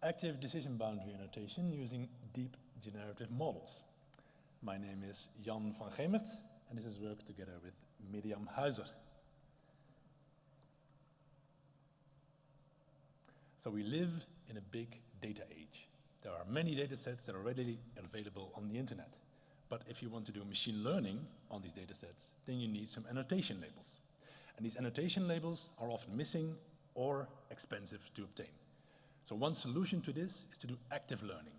active decision boundary annotation using deep generative models. My name is Jan van Gemert, and this is work together with Miriam Huijser. So we live in a big data age. There are many datasets that are readily available on the internet. But if you want to do machine learning on these datasets, then you need some annotation labels. And these annotation labels are often missing or expensive to obtain. So one solution to this is to do active learning.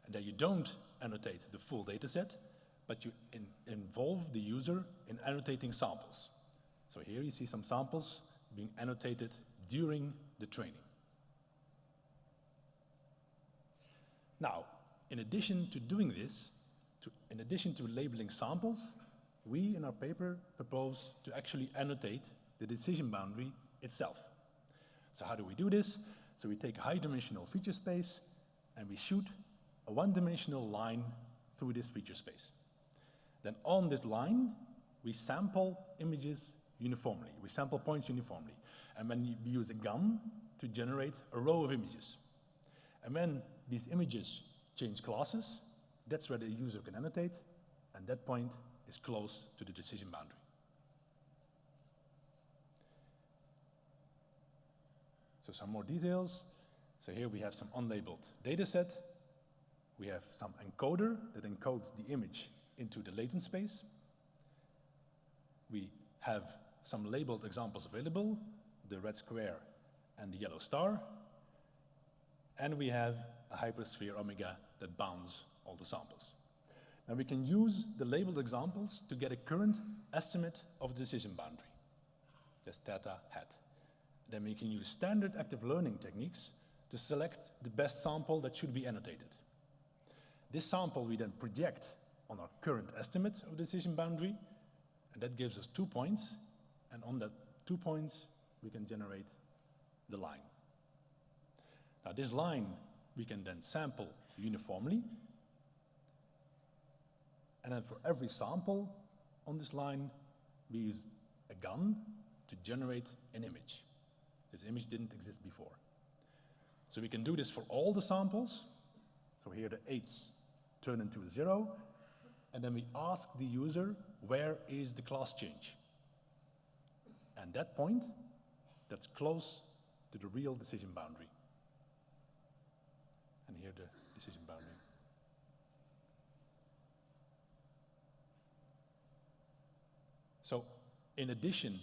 And that you don't annotate the full dataset, but you involve the user in annotating samples. So here you see some samples being annotated during the training. Now, in addition to doing this, in addition to labeling samples, we in our paper propose to actually annotate the decision boundary itself. So how do we do this? So we take a high-dimensional feature space and we shoot a one-dimensional line through this feature space. Then on this line, we sample images uniformly. We sample points uniformly. And then we use a gun to generate a row of images. And when these images change classes, that's where the user can annotate, and that point is close to the decision boundary. So some more details. So here we have some unlabeled dataset. We have some encoder that encodes the image into the latent space. We have some labeled examples available, the red square and the yellow star. And we have a hypersphere omega that bounds all the samples. Now we can use the labeled examples to get a current estimate of the decision boundary. That's theta hat. Then we can use standard active learning techniques to select the best sample that should be annotated. This sample we then project on our current estimate of the decision boundary, and that gives us 2 points, and on that 2 points we can generate the line. Now this line we can then sample uniformly, and then for every sample on this line we use a gun to generate an image. This image didn't exist before. So we can do this for all the samples. So here the 8s turn into a 0, and then we ask the user, where is the class change? And that point, that's close to the real decision boundary. And here the decision boundary. So in addition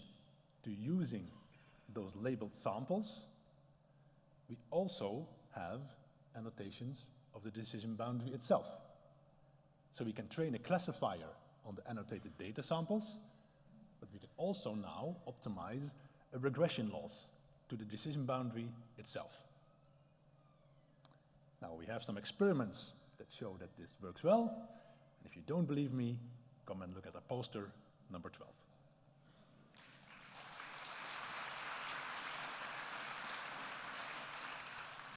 to using those labeled samples, we also have annotations of the decision boundary itself. So we can train a classifier on the annotated data samples, but we can also now optimize a regression loss to the decision boundary itself. Now we have some experiments that show that this works well, and if you don't believe me, come and look at our poster number 12.